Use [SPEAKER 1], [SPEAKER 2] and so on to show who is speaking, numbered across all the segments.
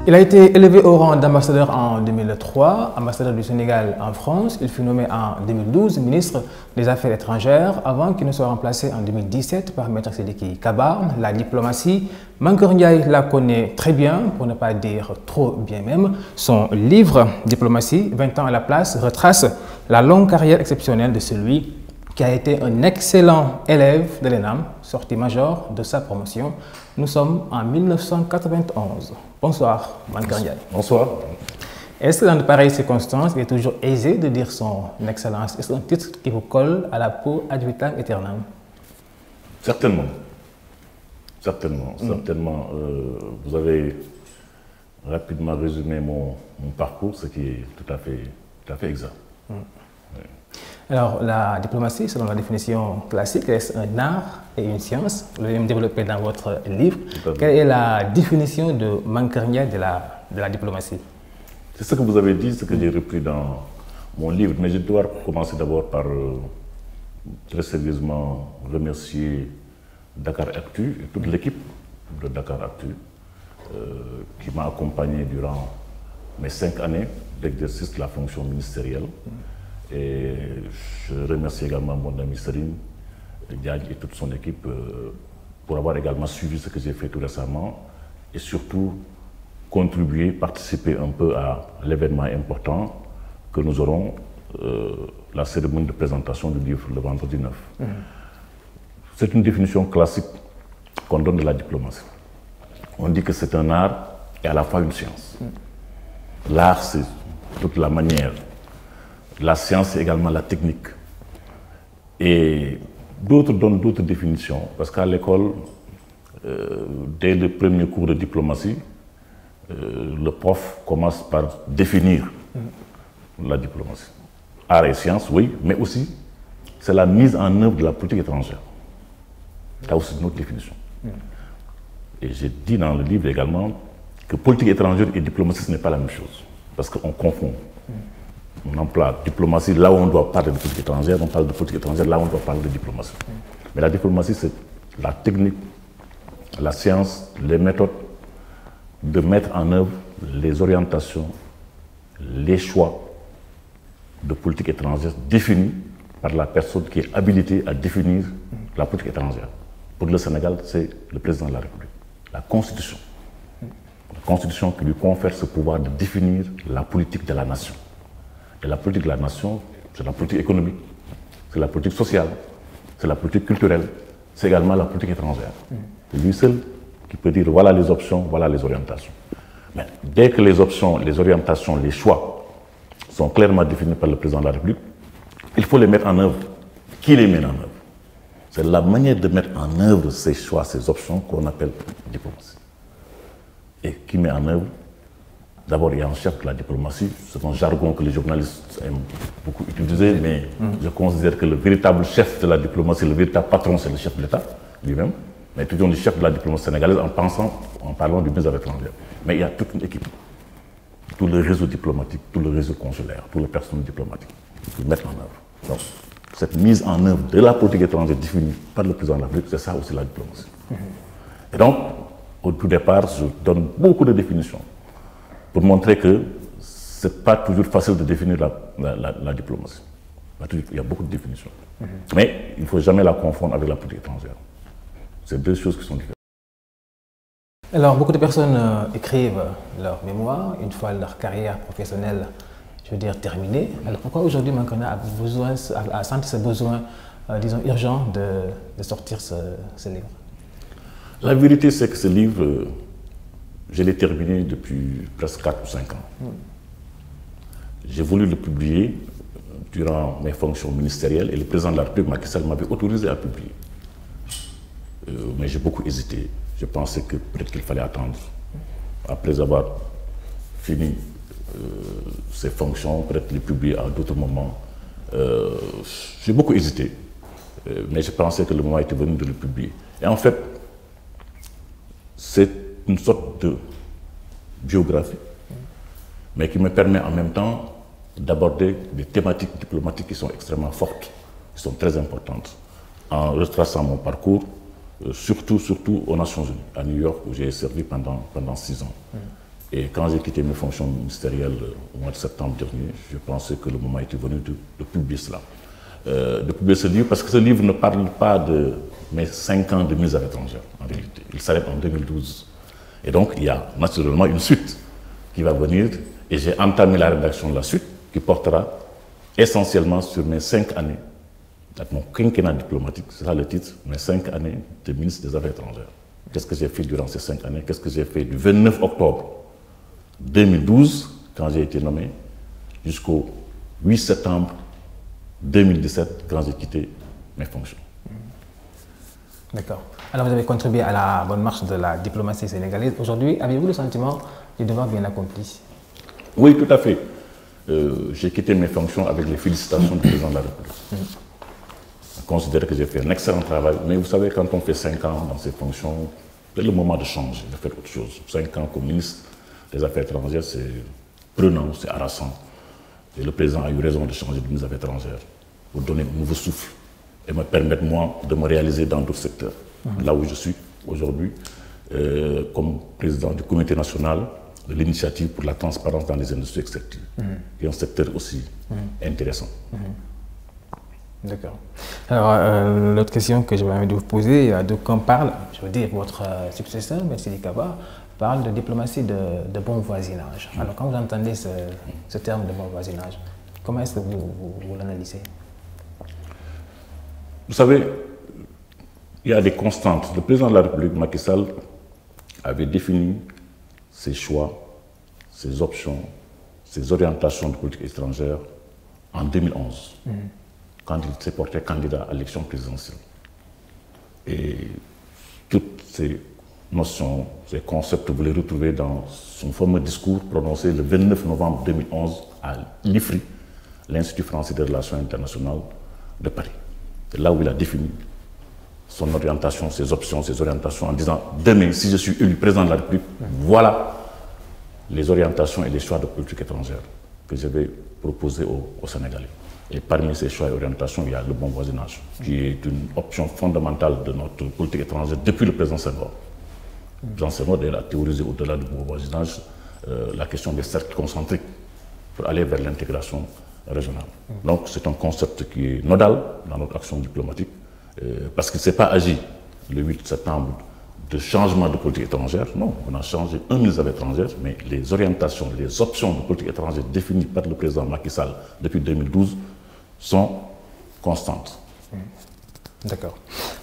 [SPEAKER 1] Il a été élevé au rang d'ambassadeur en 2003, ambassadeur du Sénégal en France. Il fut nommé en 2012 ministre des Affaires étrangères avant qu'il ne soit remplacé en 2017 par Maître Sidiki Kaba. La diplomatie, Mankeur Ndiaye la connaît très bien, pour ne pas dire trop bien même. Son livre « Diplomatie, 20 ans à la place » retrace la longue carrière exceptionnelle de celui qui a été un excellent élève de l'ENAM, sorti major de sa promotion. Nous sommes en 1991. Bonsoir, Mankeur Ndiaye.
[SPEAKER 2] Bonsoir.
[SPEAKER 1] Est-ce que dans de pareilles circonstances, il est toujours aisé de dire son excellence? Est-ce un titre qui vous colle à la peau ad vitam aeternam?
[SPEAKER 2] Certainement. Certainement. Vous avez rapidement résumé mon parcours, ce qui est tout à fait exact. Oui.
[SPEAKER 1] Alors, la diplomatie, selon la définition classique, est un art et une science. Vous l'avez développé dans votre livre. Quelle est la définition de Mankeur Ndiaye de la diplomatie?
[SPEAKER 2] C'est ce que vous avez dit, ce que j'ai repris dans mon livre. Mais je dois commencer d'abord par très sérieusement remercier Dakar Actu et toute l'équipe de Dakar Actu qui m'a accompagné durant mes 5 années d'exercice de la fonction ministérielle. Et je remercie également mon ami Serine Diagne et toute son équipe pour avoir également suivi ce que j'ai fait tout récemment et surtout contribué, participer un peu à l'événement important que nous aurons, la cérémonie de présentation du livre le vendredi 9. C'est une définition classique qu'on donne de la diplomatie. On dit que c'est un art et à la fois une science. L'art, c'est toute la manière. La science, c'est également la technique. Et d'autres donnent d'autres définitions. Parce qu'à l'école, dès le premier cours de diplomatie, le prof commence par définir la diplomatie. Art et science, oui, mais aussi, c'est la mise en œuvre de la politique étrangère. C'est aussi une autre définition. Et j'ai dit dans le livre également que politique étrangère et diplomatie, ce n'est pas la même chose. Parce qu'on confond. On emploie diplomatie là où on doit parler de politique étrangère, on parle de politique étrangère là où on doit parler de diplomatie. Mais la diplomatie, c'est la technique, la science, les méthodes de mettre en œuvre les orientations, les choix de politique étrangère définis par la personne qui est habilitée à définir la politique étrangère. Pour le Sénégal, c'est le président de la République. La Constitution. La Constitution qui lui confère ce pouvoir de définir la politique de la nation. Et la politique de la nation, c'est la politique économique, c'est la politique sociale, c'est la politique culturelle, c'est également la politique étrangère. C'est lui seul qui peut dire voilà les options, voilà les orientations. Mais dès que les options, les orientations, les choix sont clairement définis par le président de la République, il faut les mettre en œuvre. Qui les met en œuvre? C'est la manière de mettre en œuvre ces choix, ces options qu'on appelle diplomatie. Et qui met en œuvre? D'abord, il y a un chef de la diplomatie, c'est un jargon que les journalistes aiment beaucoup utiliser, mais je considère que le véritable chef de la diplomatie, le véritable patron, c'est le chef de l'État lui-même. Mais toujours le chef de la diplomatie sénégalaise en parlant du ministre des Affaires étrangères. Mais il y a toute une équipe, tout le réseau diplomatique, tout le réseau consulaire, tout le personnel diplomatique qui mettent en œuvre. Donc, cette mise en œuvre de la politique étrangère définie par le président de la République, c'est ça aussi la diplomatie. Et donc, au tout départ, je donne beaucoup de définitions pour montrer que ce n'est pas toujours facile de définir la diplomatie. Il y a beaucoup de définitions. Mais il ne faut jamais la confondre avec la politique étrangère. C'est deux choses qui sont différentes.
[SPEAKER 1] Alors, beaucoup de personnes écrivent leur mémoire une fois leur carrière professionnelle, je veux dire, terminée. Alors, pourquoi aujourd'hui, Mankeur Ndiaye a senti ce besoin, disons, urgent de sortir ce livre?
[SPEAKER 2] La vérité, c'est que ce livre, je l'ai terminé depuis presque 4 ou 5 ans. J'ai voulu le publier durant mes fonctions ministérielles et le président de la République, Macky Sall, m'avait autorisé à publier. Mais j'ai beaucoup hésité. Je pensais que peut-être qu'il fallait attendre. Après avoir fini ces fonctions, peut-être les publier à d'autres moments. J'ai beaucoup hésité. Mais je pensais que le moment était venu de le publier. Et en fait, c'est une sorte de biographie, mais qui me permet en même temps d'aborder des thématiques diplomatiques qui sont extrêmement fortes, qui sont très importantes, en retraçant mon parcours, surtout aux Nations Unies, à New York, où j'ai servi pendant 6 ans. Et quand j'ai quitté mes fonctions ministérielles au mois de septembre dernier, je pensais que le moment était venu de publier cela. De publier ce livre, parce que ce livre ne parle pas de mes 5 ans de mise à l'étranger, en réalité. Il s'arrête en 2012. Et donc, il y a naturellement une suite qui va venir, et j'ai entamé la rédaction de la suite, qui portera essentiellement sur mes 5 années, mon quinquennat diplomatique, c'est ça le titre, mes 5 années de ministre des Affaires étrangères. Qu'est-ce que j'ai fait durant ces 5 années? Qu'est-ce que j'ai fait du 29 octobre 2012, quand j'ai été nommé, jusqu'au 8 septembre 2017, quand j'ai quitté mes fonctions.
[SPEAKER 1] D'accord. Alors vous avez contribué à la bonne marche de la diplomatie sénégalaise. Aujourd'hui, avez-vous le sentiment du devoir bien accompli?
[SPEAKER 2] Oui, tout à fait. J'ai quitté mes fonctions avec les félicitations du président de la République. Je considère que j'ai fait un excellent travail, mais vous savez, quand on fait 5 ans dans ces fonctions, c'est le moment de changer, de faire autre chose. 5 ans comme ministre des Affaires étrangères, c'est prenant, c'est harassant. Et le président a eu raison de changer de ministre des Affaires étrangères pour donner un nouveau souffle et me permettre, moi, de me réaliser dans d'autres secteurs. Là où je suis aujourd'hui, comme président du comité national de l'initiative pour la transparence dans les industries extractives, qui est un secteur aussi intéressant.
[SPEAKER 1] D'accord. Alors, l'autre question que j'avais envie de vous poser, d'aucuns parlent, je veux dire, votre successeur, M. Sidiki Kaba, parle de diplomatie de bon voisinage. Alors, quand vous entendez ce terme de bon voisinage, comment est-ce que vous l'analysez?
[SPEAKER 2] Vous savez, il y a des constantes. Le président de la République, Macky Sall, avait défini ses choix, ses options, ses orientations de politique étrangère en 2011, quand il s'est porté candidat à l'élection présidentielle. Et toutes ces notions, ces concepts, vous les retrouvez dans son fameux discours prononcé le 29 novembre 2011 à l'IFRI, l'Institut français des relations internationales de Paris. C'est là où il a défini son orientation, ses options, ses orientations, en disant « Demain, si je suis élu président de la République, voilà les orientations et les choix de politique étrangère que je vais proposer aux Sénégalais. » Et parmi ces choix et orientations, il y a le bon voisinage, qui est une option fondamentale de notre politique étrangère depuis le président Senghor. Le président Senghor a théorisé au-delà du bon voisinage la question des cercles concentriques pour aller vers l'intégration régionale. Donc c'est un concept qui est nodal dans notre action diplomatique, parce qu'il ne s'est pas agi le 8 septembre de changement de politique étrangère. Non, on a changé un ministre des Affaires étrangères, mais les orientations, les options de politique étrangère définies par le président Macky Sall depuis 2012 sont constantes.
[SPEAKER 1] D'accord.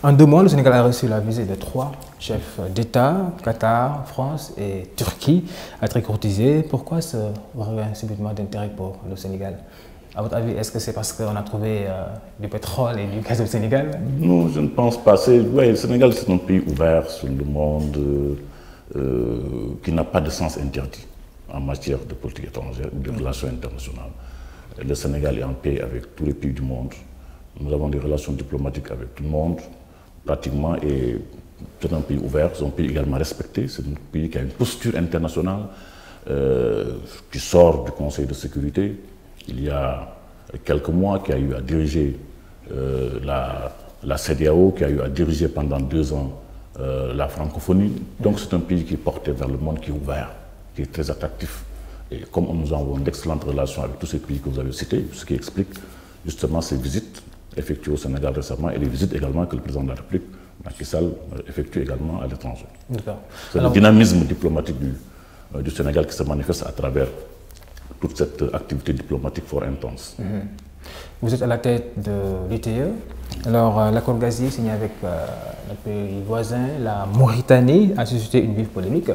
[SPEAKER 1] En 2 mois, le Sénégal a reçu la visite de 3 chefs d'État, Qatar, France et Turquie, à très courtisé. Pourquoi ce regain subitement d'intérêt pour le Sénégal? À votre avis, est-ce que c'est parce qu'on a trouvé du pétrole et du gaz au Sénégal?
[SPEAKER 2] Non, je ne pense pas. Ouais, le Sénégal, c'est un pays ouvert sur le monde, qui n'a pas de sens interdit en matière de politique étrangère ou de relations internationales. Le Sénégal est en paix avec tous les pays du monde. Nous avons des relations diplomatiques avec tout le monde, pratiquement, et c'est un pays ouvert, c'est un pays également respecté, c'est un pays qui a une posture internationale, qui sort du Conseil de sécurité. Il y a quelques mois, qui a eu à diriger la CEDEAO, qui a eu à diriger pendant 2 ans la francophonie. Donc c'est un pays qui est porté vers le monde, qui est ouvert, qui est très attractif. Et comme nous avons d'excellentes relations avec tous ces pays que vous avez cités, ce qui explique justement ces visites effectuées au Sénégal récemment et les visites également que le président de la République, Macky Sall, effectue également à l'étranger. C'est le dynamisme diplomatique du Sénégal qui se manifeste à travers toute cette activité diplomatique fort intense.
[SPEAKER 1] Vous êtes à la tête de l'ITE. Alors, l'accord gazier signé avec notre pays voisin, la Mauritanie, a suscité une vive polémique.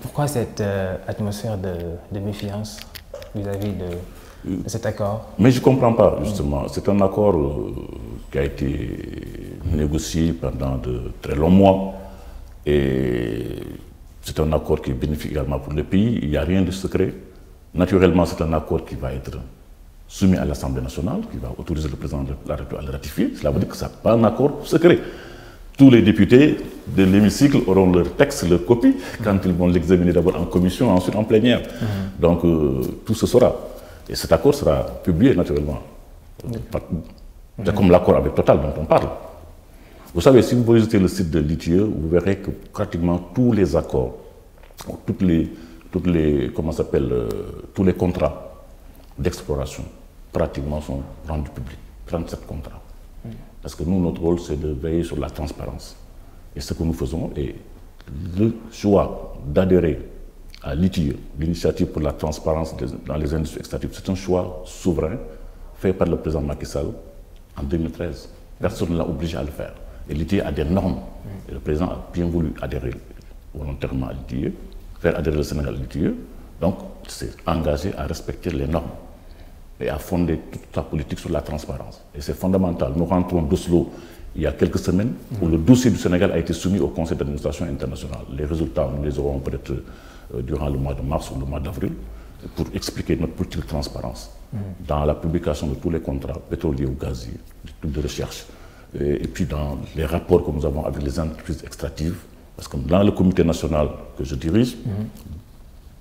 [SPEAKER 1] Pourquoi cette atmosphère de méfiance vis-à-vis de cet accord?
[SPEAKER 2] Mais je ne comprends pas, justement. C'est un accord qui a été négocié pendant de très longs mois. Et c'est un accord qui est bénéfique également pour le pays. Il n'y a rien de secret. Naturellement, c'est un accord qui va être soumis à l'Assemblée nationale, qui va autoriser le président de la République à le ratifier. Cela veut dire que ce n'est pas un accord secret. Tous les députés de l'hémicycle auront leur texte, leur copie, quand ils vont l'examiner d'abord en commission, ensuite en plénière. Donc tout se saura. Et cet accord sera publié naturellement. C'est comme l'accord avec Total dont on parle. Vous savez, si vous visitez le site de l'ITIE, vous verrez que pratiquement tous les accords, toutes les tous les contrats d'exploration pratiquement sont rendus publics. 37 contrats. Parce que nous, notre rôle, c'est de veiller sur la transparence. Et ce que nous faisons est le choix d'adhérer à l'ITIE, l'initiative pour la transparence dans les industries extractives. C'est un choix souverain fait par le président Macky Sall en 2013. Personne ne l'a obligé à le faire. Et l'ITIE a des normes. Et le président a bien voulu adhérer volontairement à l'ITIE, faire adhérer le Sénégal à l'ITIE. Donc, c'est engagé à respecter les normes et à fonder toute sa politique sur la transparence. Et c'est fondamental. Nous rentrons d'Oslo il y a quelques semaines où le dossier du Sénégal a été soumis au Conseil d'administration international. Les résultats, nous les aurons peut-être durant le mois de mars ou le mois d'avril pour expliquer notre politique de transparence dans la publication de tous les contrats pétroliers ou gaziers, des trucs de recherche, et puis dans les rapports que nous avons avec les entreprises extractives. Parce que dans le comité national que je dirige,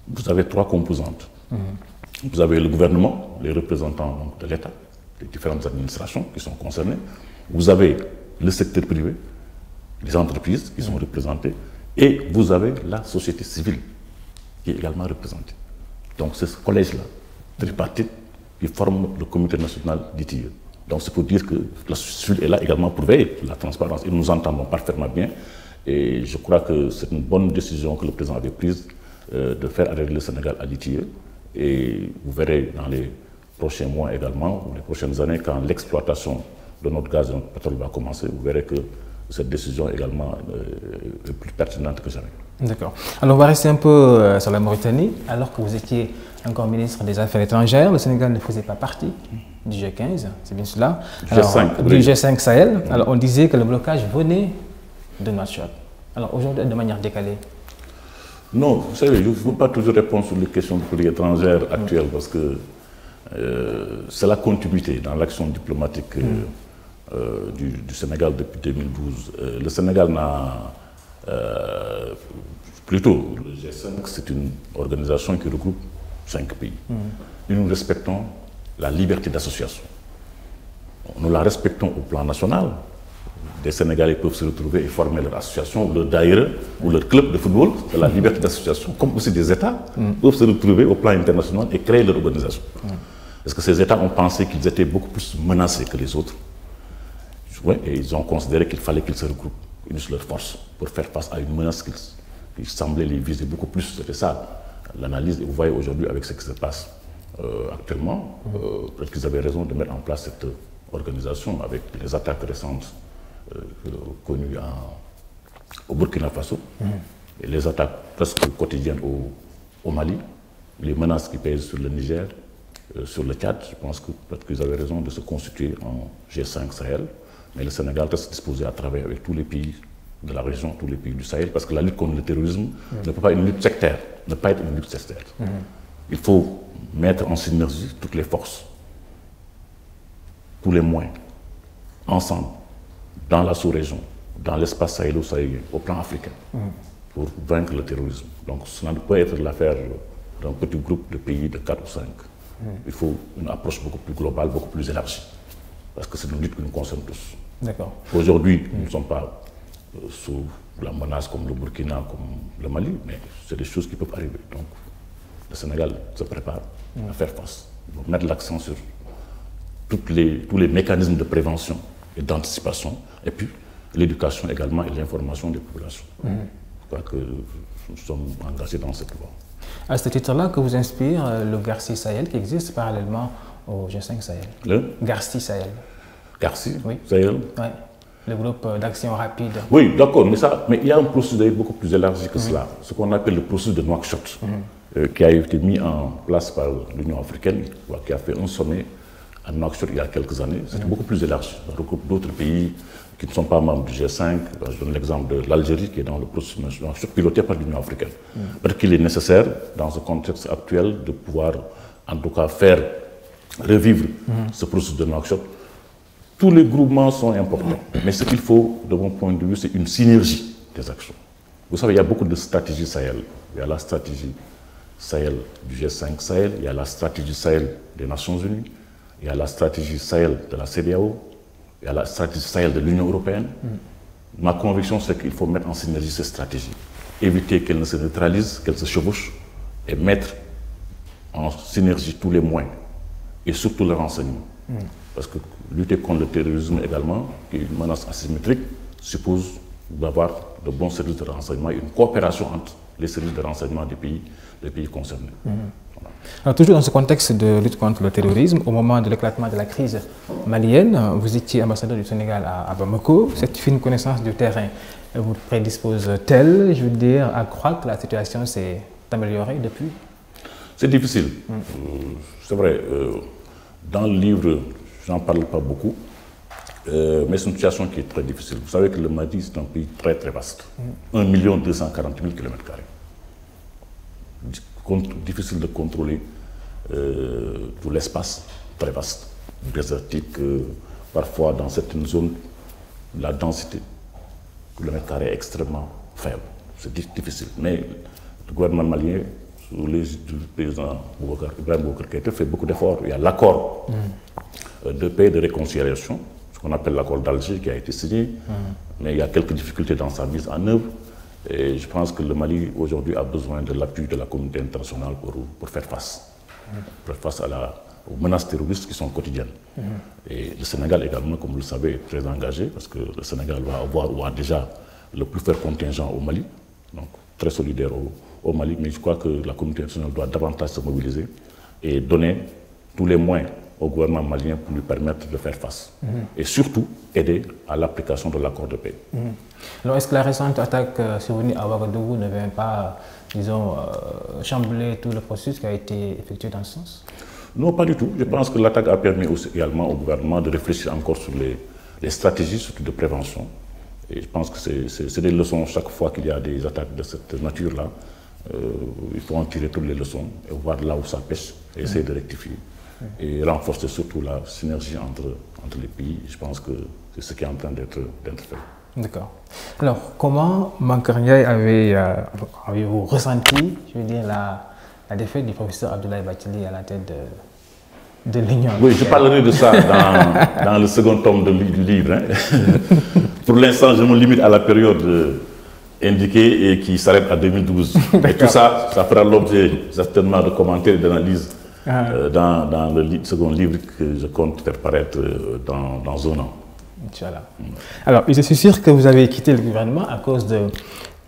[SPEAKER 2] vous avez 3 composantes. Vous avez le gouvernement, les représentants donc, de l'État, les différentes administrations qui sont concernées. Vous avez le secteur privé, les entreprises qui sont représentées, et vous avez la société civile qui est également représentée. Donc c'est ce collège-là, tripartite, qui forme le comité national d'ITIE. Donc c'est pour dire que la société civile est là également pour veiller la transparence, et nous entendons parfaitement bien. Et je crois que c'est une bonne décision que le président avait prise de faire adhérer le Sénégal à l'ITIE. Et vous verrez dans les prochains mois également, ou les prochaines années, quand l'exploitation de notre gaz et de notre pétrole va commencer, vous verrez que cette décision également est plus pertinente que jamais.
[SPEAKER 1] D'accord. Alors on va rester un peu sur la Mauritanie. Alors que vous étiez encore ministre des Affaires étrangères, le Sénégal ne faisait pas partie du G15, c'est bien cela. Du G5 Sahel. Alors on disait que le blocage venait de Nouakchott. Alors aujourd'hui, de manière décalée.
[SPEAKER 2] Non, vous savez, je ne veux pas toujours répondre sur les questions de politique étrangère actuelles parce que c'est la continuité dans l'action diplomatique du Sénégal depuis 2012. Le Sénégal n'a... plutôt, le G5, c'est une organisation qui regroupe 5 pays. Et nous respectons la liberté d'association. Nous la respectons au plan national. Les Sénégalais peuvent se retrouver et former leur association, leur daïra ou leur club de football, c'est la liberté d'association, comme aussi des États peuvent se retrouver au plan international et créer leur organisation. Parce que ces États ont pensé qu'ils étaient beaucoup plus menacés que les autres. Ouais, et ils ont considéré qu'il fallait qu'ils se regroupent, unissent leurs forces pour faire face à une menace qui semblait les viser beaucoup plus. C'était ça l'analyse. Et vous voyez aujourd'hui avec ce qui se passe actuellement, peut-être qu'ils avaient raison de mettre en place cette organisation avec les attaques récentes connues au Burkina Faso et les attaques presque quotidiennes au Mali, les menaces qui pèsent sur le Niger, sur le Tchad. Je pense que peut-être qu'ils avaient raison de se constituer en G5 Sahel. Mais le Sénégal reste disposé à travailler avec tous les pays de la région, tous les pays du Sahel, parce que la lutte contre le terrorisme ne peut pas être une lutte sectaire, ne pas être une lutte sectaire. Il faut mettre en synergie toutes les forces, tous les moyens, ensemble, dans la sous-région, dans l'espace sahélo-sahélien, au plan africain, pour vaincre le terrorisme. Donc cela ne peut être l'affaire d'un petit groupe de pays de 4 ou 5. Il faut une approche beaucoup plus globale, beaucoup plus élargie, parce que c'est une lutte qui nous concerne tous.
[SPEAKER 1] D'accord.
[SPEAKER 2] Aujourd'hui, nous ne sommes pas sous la menace comme le Burkina, comme le Mali, mais c'est des choses qui peuvent arriver. Donc, le Sénégal se prépare à faire face. Il faut mettre l'accent sur tous les mécanismes de prévention et d'anticipation, et puis l'éducation également et l'information des populations. Je crois que nous sommes engagés dans cette voie.
[SPEAKER 1] À ce titre-là, que vous inspire le Garci Sahel qui existe parallèlement au G5 Sahel? Le Garci Sahel.
[SPEAKER 2] Garci Sahel.
[SPEAKER 1] Oui. Le groupe d'action rapide.
[SPEAKER 2] Oui, d'accord, mais il y a un processus beaucoup plus élargi que cela, ce qu'on appelle le processus de Nouakchott, qui a été mis en place par l'Union africaine, qui a fait un sommet à Nouakchott il y a quelques années. C'est beaucoup plus élargi. Ça regroupe d'autres pays qui ne sont pas membres du G5. Je donne l'exemple de l'Algérie qui est dans le processus de Nouakchott piloté par l'Union africaine. Peut-être qu'il est nécessaire, dans ce contexte actuel, de pouvoir en tout cas faire revivre ce processus de Nouakchott. Tous les groupements sont importants, mais ce qu'il faut, de mon point de vue, c'est une synergie des actions. Vous savez, il y a beaucoup de stratégies Sahel. Il y a la stratégie Sahel du G5 Sahel, il y a la stratégie Sahel des Nations Unies, il y a la stratégie Sahel de la CEDEAO, il y a la stratégie Sahel de l'Union européenne. Ma conviction, c'est qu'il faut mettre en synergie ces stratégies, éviter qu'elles ne se neutralisent, qu'elles se chevauchent, et mettre en synergie tous les moyens et surtout le renseignement. Parce que lutter contre le terrorisme également, qui est une menace asymétrique, suppose d'avoir de bons services de renseignement et une coopération entre les services de renseignement des pays concernés. Voilà.
[SPEAKER 1] Alors, toujours dans ce contexte de lutte contre le terrorisme, au moment de l'éclatement de la crise malienne, vous étiez ambassadeur du Sénégal à Bamako. Cette fine connaissance du terrain vous prédispose-t-elle, je veux dire, à croire que la situation s'est améliorée depuis?
[SPEAKER 2] C'est difficile. C'est vrai, dans le livre, je n'en parle pas beaucoup, mais c'est une situation qui est très difficile. Vous savez que le Mali, c'est un pays très très vaste. 1 240 000 km². Difficile de contrôler tout l'espace, très vaste, désertique. Parfois, dans certaines zones, la densité kilomètre carré est extrêmement faible. C'est difficile. Mais le gouvernement malien, sous l'égide du président Ibrahim Boubacar Keïta, fait beaucoup d'efforts. Il y a l'accord de paix et de réconciliation, ce qu'on appelle l'accord d'Alger, qui a été signé. Mais il y a quelques difficultés dans sa mise en œuvre. Et je pense que le Mali, aujourd'hui, a besoin de l'appui de la communauté internationale pour faire face. Pour faire face aux menaces terroristes qui sont quotidiennes. Et le Sénégal également, comme vous le savez, est très engagé, parce que le Sénégal va avoir ou a déjà le plus fort contingent au Mali, donc très solidaire au Mali, mais je crois que la communauté internationale doit davantage se mobiliser et donner tous les moyens au gouvernement malien pour lui permettre de faire face. Et surtout, aider à l'application de l'accord de paix.
[SPEAKER 1] Alors, est-ce que la récente attaque survenue à Ouagadougou ne vient pas, disons, chambouler tout le processus qui a été effectué dans ce sens?
[SPEAKER 2] Non, pas du tout. Je pense que l'attaque a permis aussi également au gouvernement de réfléchir encore sur les stratégies, surtout de prévention. Et je pense que c'est des leçons chaque fois qu'il y a des attaques de cette nature-là. Il faut en tirer toutes les leçons et voir là où ça pêche et essayer de rectifier. Et renforcer surtout la synergie entre les pays. Je pense que c'est ce qui est en train d'être fait.
[SPEAKER 1] D'accord. Alors, comment Mankeur Ndiaye avez-vous ressenti, je veux dire, la défaite du professeur Abdoulaye Bathily à la tête de l'Union?
[SPEAKER 2] Oui, je parlerai de ça dans le second tome du livre. Hein. Pour l'instant, je me limite à la période indiquée et qui s'arrête à 2012. Et tout ça, ça fera l'objet certainement de commentaires et d'analyses dans le second livre que je compte faire paraître dans un an.
[SPEAKER 1] Inch'Allah. Alors, je suis sûr que vous avez quitté le gouvernement à cause de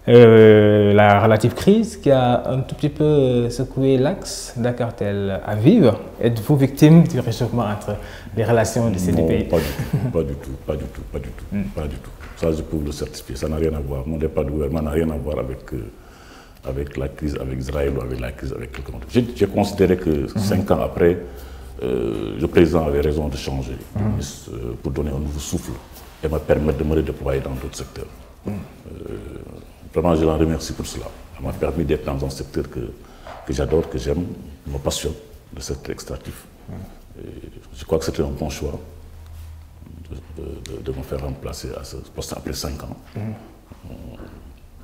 [SPEAKER 1] la relative crise qui a un tout petit peu secoué l'axe Dakar-Tel Aviv. Êtes-vous victime du réchauffement entre les relations de ces deux pays?
[SPEAKER 2] Pas du tout. Ça, je peux le certifier. Ça n'a rien à voir. Mon départ du gouvernement n'a rien à voir avec la crise avec Israël ou avec la crise avec quelqu'un d'autre. J'ai considéré que 5 ans après, le président avait raison de changer pour donner un nouveau souffle et me permettre de me redéployer dans d'autres secteurs. Vraiment, je l'en remercie pour cela. Ça m'a permis d'être dans un secteur que j'adore, que j'aime, qui me passionne, le secteur extractif. Je crois que c'était un bon choix de me faire remplacer à ce poste après 5 ans.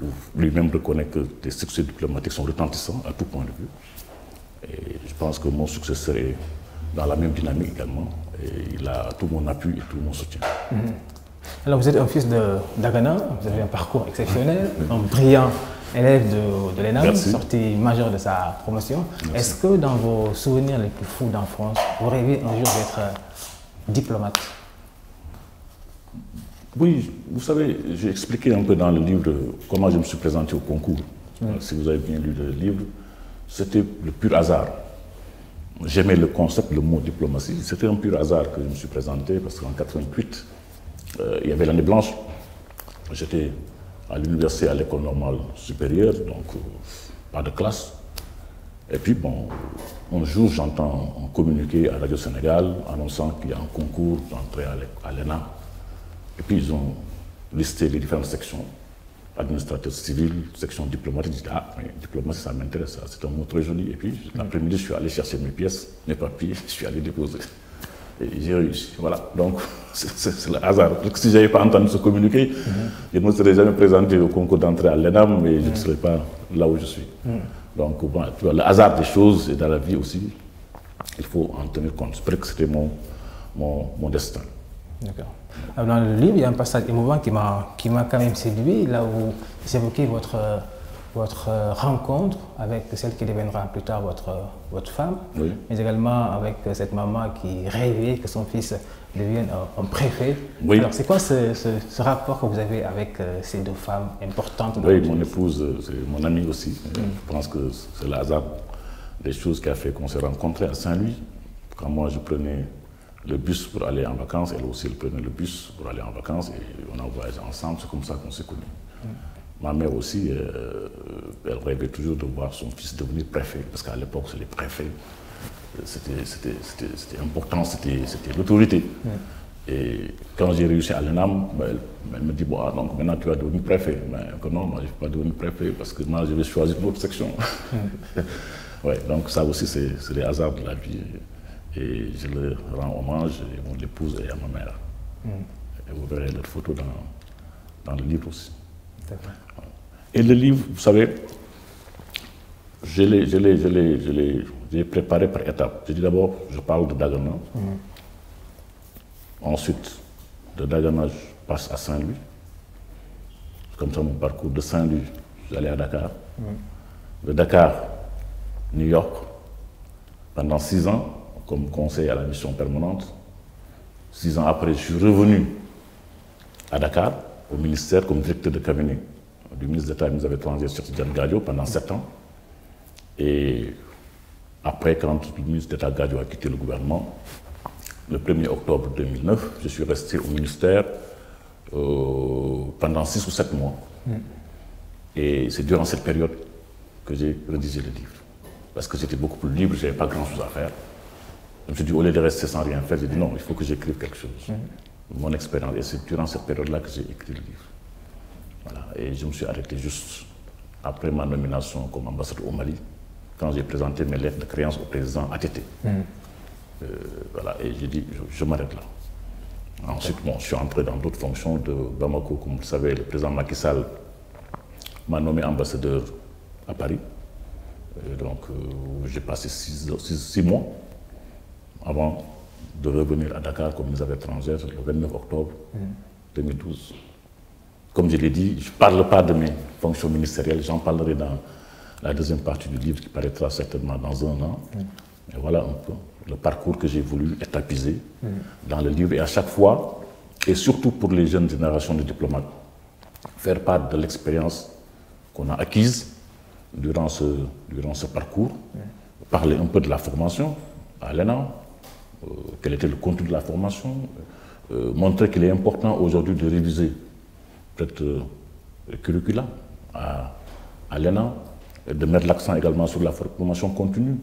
[SPEAKER 2] Où lui-même reconnaît que des succès diplomatiques sont retentissants à tout point de vue. Et je pense que mon successeur est dans la même dynamique également. Et il a tout mon appui et tout mon soutien.
[SPEAKER 1] Alors, vous êtes un fils de Dagana, vous avez un parcours exceptionnel, un brillant élève de l'ENAM, sorti majeur de sa promotion. Est-ce que dans vos souvenirs les plus fous d'enfance, vous rêvez un jour d'être diplomate?
[SPEAKER 2] Oui, vous savez, j'ai expliqué un peu dans le livre comment je me suis présenté au concours. Si vous avez bien lu le livre, c'était le pur hasard. J'aimais le concept, le mot diplomatie. C'était un pur hasard que je me suis présenté parce qu'en 88, il y avait l'année blanche. J'étais à l'université, à l'école normale supérieure, donc pas de classe. Et puis, bon, un jour, j'entends un communiqué à Radio Sénégal annonçant qu'il y a un concours d'entrée à l'ENA. Et puis, ils ont listé les différentes sections. Administrateur civil, section diplomatique. Je dis, ah, mais diplomatie, ça m'intéresse, c'est un mot très joli. Et puis, l'après-midi, je suis allé chercher mes pièces, mes papiers, je suis allé déposer. Et j'ai réussi. Voilà. Donc, c'est le hasard. Parce que si je n'avais pas entendu ce communiqué, je ne me serais jamais présenté au concours d'entrée à l'ENAM, mais je ne serais pas là où je suis. Donc, bon, tu vois, le hasard des choses et dans la vie aussi, il faut en tenir compte. C'est vrai que c'était mon destin.
[SPEAKER 1] D'accord. Dans le livre, il y a un passage émouvant qui m'a quand même séduit, là où vous évoquez votre votre rencontre avec celle qui deviendra plus tard votre femme,
[SPEAKER 2] oui.
[SPEAKER 1] mais également avec cette maman qui rêvait que son fils devienne un préfet.
[SPEAKER 2] Oui.
[SPEAKER 1] Alors, c'est quoi ce rapport que vous avez avec ces deux femmes importantes?
[SPEAKER 2] Oui, mon épouse, c'est mon amie aussi. Je pense que c'est le hasard des choses qui a fait qu'on s'est rencontrés à Saint-Louis. Quand moi, je prenais le bus pour aller en vacances, elle aussi, elle prenait le bus pour aller en vacances et on a voyagé ensemble, c'est comme ça qu'on s'est connus. Ma mère aussi, elle rêvait toujours de voir son fils devenir préfet, parce qu'à l'époque, c'est les préfets, c'était important, c'était l'autorité. Et quand j'ai réussi à l'ENAM, elle me dit, bon, donc maintenant tu vas devenir préfet. Mais non, moi je ne vais pas devenir préfet parce que moi je vais choisir une autre section. Ouais, donc ça aussi, c'est les hasards de la vie. Et je leur rends hommage à mon épouse et à ma mère. Et vous verrez leurs photos dans le livre aussi. Et le livre, vous savez, je l'ai préparé par étapes. Je dis d'abord, je parle de Dagana. Ensuite, de Dagana, je passe à Saint-Louis. Comme ça, mon parcours de Saint-Louis, j'allais à Dakar. De Dakar, New York, pendant 6 ans, comme conseiller à la mission permanente. 6 ans après, je suis revenu à Dakar, au ministère, comme directeur de cabinet du ministre d'État et ministre des Affaires étrangères, Cheikh Tidiane Gadio, pendant 7 ans. Et après, quand le ministre d'État Gadio a quitté le gouvernement, le 1er octobre 2009, je suis resté au ministère pendant 6 ou 7 mois. Et c'est durant cette période que j'ai rédigé le livre. Parce que j'étais beaucoup plus libre, je n'avais pas grand-chose à faire. Je me suis dit, au lieu de rester sans rien faire, j'ai dit non, il faut que j'écrive quelque chose. Mon expérience, et c'est durant cette période-là que j'ai écrit le livre. Voilà. Et je me suis arrêté juste après ma nomination comme ambassadeur au Mali, quand j'ai présenté mes lettres de créance au président ATT. Voilà, et j'ai dit, je m'arrête là. Ensuite, bon, je suis entré dans d'autres fonctions de Bamako. Comme vous le savez, le président Macky Sall m'a nommé ambassadeur à Paris. Donc, j'ai passé 6 mois avant de revenir à Dakar comme ministre des Affaires étrangères le 29 octobre 2012. Comme je l'ai dit, je ne parle pas de mes fonctions ministérielles, j'en parlerai dans la deuxième partie du livre qui paraîtra certainement dans 1 an. Et voilà un peu le parcours que j'ai voulu étapiser dans le livre. Et à chaque fois, et surtout pour les jeunes générations de diplomates, faire part de l'expérience qu'on a acquise durant ce parcours, parler un peu de la formation à l'ENA, quel était le contenu de la formation, montrer qu'il est important aujourd'hui de réviser peut-être le curricula à l'ENA, et de mettre l'accent également sur la formation continue,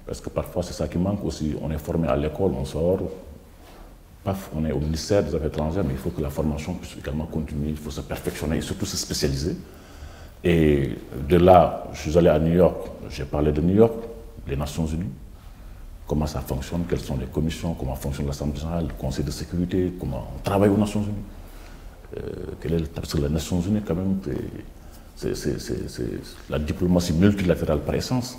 [SPEAKER 2] parce que parfois c'est ça qui manque aussi. On est formé à l'école, on sort, paf, on est au ministère des Affaires étrangères, mais il faut que la formation puisse également continuer, il faut se perfectionner et surtout se spécialiser. Et de là, je suis allé à New York, j'ai parlé de New York, les Nations Unies, comment ça fonctionne, quelles sont les commissions, comment fonctionne l'Assemblée générale, le Conseil de sécurité, comment on travaille aux Nations Unies. Parce que les Nations Unies, quand même, c'est la diplomatie multilatérale par essence.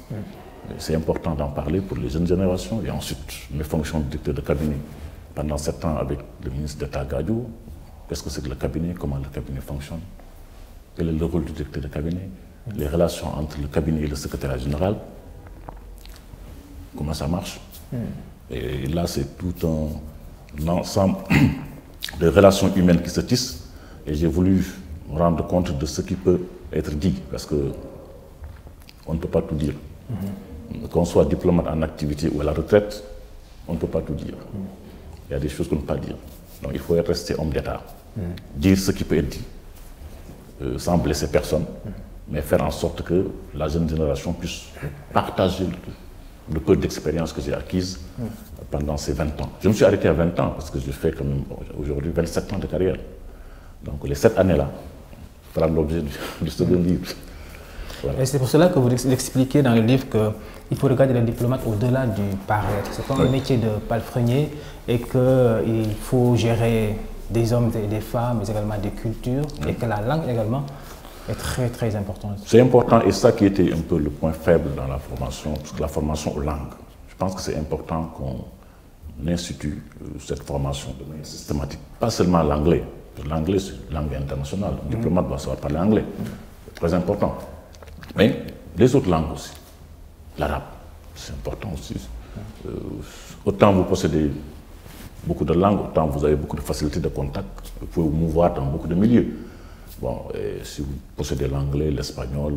[SPEAKER 2] C'est important d'en parler pour les jeunes générations. Et ensuite, mes fonctions de directeur de cabinet, pendant 7 ans avec le ministre d'État Gadio, qu'est-ce que c'est que le cabinet, comment le cabinet fonctionne, quel est le rôle du directeur de cabinet, les relations entre le cabinet et le secrétaire général, comment ça marche. Et là, c'est tout un ensemble de relations humaines qui se tissent. Et j'ai voulu me rendre compte de ce qui peut être dit, parce qu'on ne peut pas tout dire. Qu'on soit diplomate en activité ou à la retraite, on ne peut pas tout dire. Il y a des choses qu'on ne peut pas dire. Donc il faut rester homme d'État, dire ce qui peut être dit, sans blesser personne, mais faire en sorte que la jeune génération puisse partager le peu d'expérience que j'ai acquise pendant ces 20 ans. Je me suis arrêté à 20 ans, parce que je fais quand même aujourd'hui 27 ans de carrière. Donc les 7 années-là fera l'objet du second livre. Voilà.
[SPEAKER 1] Et c'est pour cela que vous expliquez dans le livre qu'il faut regarder les diplomates au-delà du paraître. C'est pas un métier de palefrenier et qu'il faut gérer des hommes et des femmes, mais également des cultures, et que la langue également est très très importante.
[SPEAKER 2] C'est important, et ça qui était un peu le point faible dans la formation, parce que la formation aux langues. Je pense que c'est important qu'on institue cette formation de manière systématique. Pas seulement l'anglais. L'anglais, c'est une langue internationale. Un diplomate doit savoir parler anglais. C'est très important. Mais les autres langues aussi. L'arabe, c'est important aussi. Autant vous possédez beaucoup de langues, autant vous avez beaucoup de facilité de contact. Vous pouvez vous mouvoir dans beaucoup de milieux. Bon, et si vous possédez l'anglais, l'espagnol,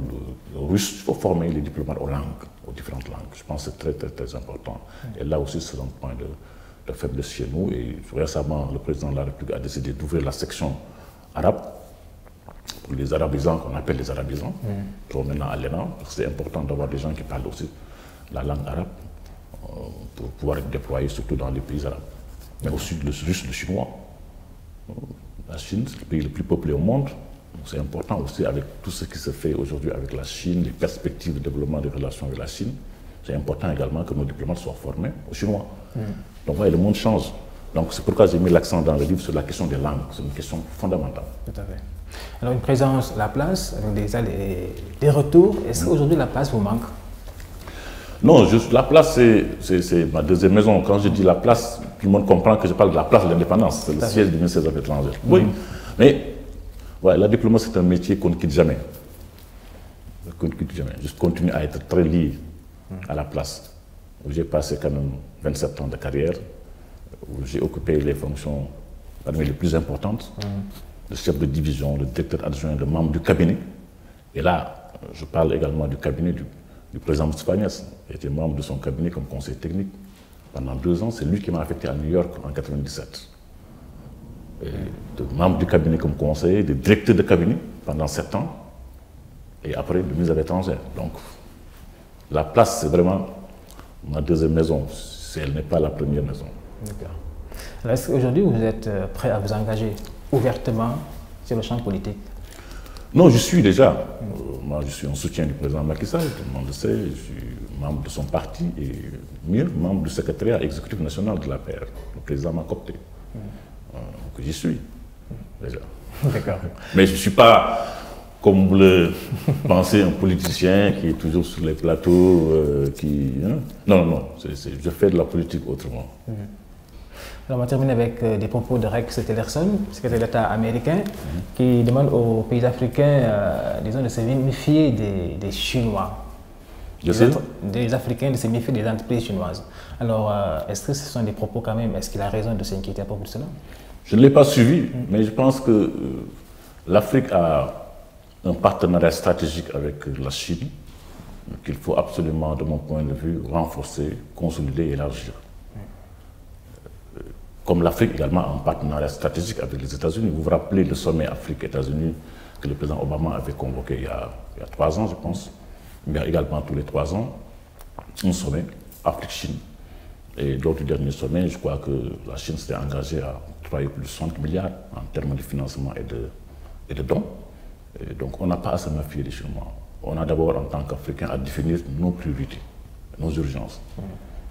[SPEAKER 2] le russe, il faut former les diplomates aux langues, aux différentes langues. Je pense que c'est très important. Et là aussi, c'est un point de faiblesse chez nous. Et récemment, le président de la République a décidé d'ouvrir la section arabe pour les arabisants, qu'on appelle les arabisants, qui sont maintenant à l'ENA, parce que c'est important d'avoir des gens qui parlent aussi la langue arabe pour pouvoir être déployés surtout dans les pays arabes. Mais aussi le russe, le chinois. La Chine, c'est le pays le plus peuplé au monde. C'est important aussi avec tout ce qui se fait aujourd'hui avec la Chine, les perspectives de développement des relations avec la Chine. C'est important également que nos diplomates soient formés aux Chinois. Donc, voyez, le monde change. Donc, c'est pourquoi j'ai mis l'accent dans le livre sur la question des langues. C'est une question fondamentale.
[SPEAKER 1] Tout à fait. Alors, une présence à la place, avec des allers et des retours. Est-ce qu'aujourd'hui, la place vous manque?
[SPEAKER 2] Non, la place, c'est ma deuxième maison. Quand je dis la place, tout le monde comprend que je parle de la place de l'indépendance. C'est le siège du ministère des Affaires étrangères. Oui, mais ouais, la diplomatie, c'est un métier qu'on ne quitte jamais. Qu'on ne quitte jamais. Je continue à être très lié à la place. J'ai passé quand même 27 ans de carrière, où j'ai occupé les fonctions parmi les plus importantes, de chef de division, de directeur adjoint, de membre du cabinet. Et là, je parle également du cabinet du président Moustapha Niasse. J'étais membre de son cabinet comme conseiller technique pendant 2 ans. C'est lui qui m'a affecté à New York en 1997. De membre du cabinet comme conseiller, de directeur de cabinet pendant 7 ans, et après de ministre des Affaires étrangères. Donc, la place, c'est vraiment ma deuxième maison, si elle n'est pas la première maison.
[SPEAKER 1] D'accord. Alors, est-ce qu'aujourd'hui, vous êtes prêt à vous engager ouvertement sur le champ politique?
[SPEAKER 2] Non, je suis déjà. Moi, je suis en soutien du président Macky Sall, tout le monde le sait. Je suis membre de son parti et mieux, membre du secrétariat exécutif national de l'APR. Le président m'a coopté. Donc, j'y suis, déjà.
[SPEAKER 1] D'accord.
[SPEAKER 2] Mais je ne suis pas, comme vous le pensez, un politicien qui est toujours sur les plateaux, Non, non, je fais de la politique autrement.
[SPEAKER 1] Alors, on va terminer avec des propos de Rex Tillerson, secrétaire d'État américain, qui demande aux pays africains, disons, de se méfier des Chinois. Des Africains de se méfier des entreprises chinoises. Alors, est-ce que ce sont des propos quand même, est-ce qu'il a raison de s'inquiéter à propos de cela?
[SPEAKER 2] Je ne l'ai pas suivi, mais je pense que l'Afrique a un partenariat stratégique avec la Chine, qu'il faut absolument, de mon point de vue, renforcer, consolider et élargir. Comme l'Afrique également a un partenariat stratégique avec les États-Unis. Vous vous rappelez le sommet Afrique-États-Unis que le président Obama avait convoqué il y a 3 ans, je pense. Mais également tous les 3 ans, un sommet Afrique-Chine. Et lors du dernier sommet, je crois que la Chine s'était engagée à octroyer plus de 60 milliards en termes de financement et de dons. Et donc on n'a pas à se méfier des Chinois. On a d'abord, en tant qu'Africains, à définir nos priorités, nos urgences.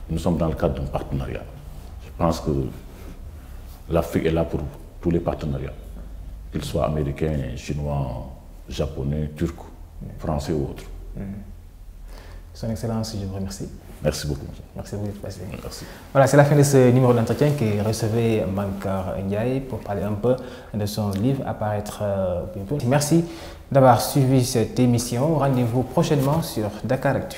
[SPEAKER 2] Nous sommes dans le cadre d'un partenariat. Je pense que l'Afrique est là pour tous les partenariats, qu'ils soient américains, chinois, japonais, turcs, français ou autres.
[SPEAKER 1] Son Excellence, je vous remercie.
[SPEAKER 2] Merci beaucoup.
[SPEAKER 1] Merci beaucoup d'être passé.
[SPEAKER 2] Merci.
[SPEAKER 1] Voilà, c'est la fin de ce numéro d'entretien qui recevait Mankar Ndiaye pour parler un peu de son livre à paraître bientôt. Merci d'avoir suivi cette émission. Rendez-vous prochainement sur Dakaractu.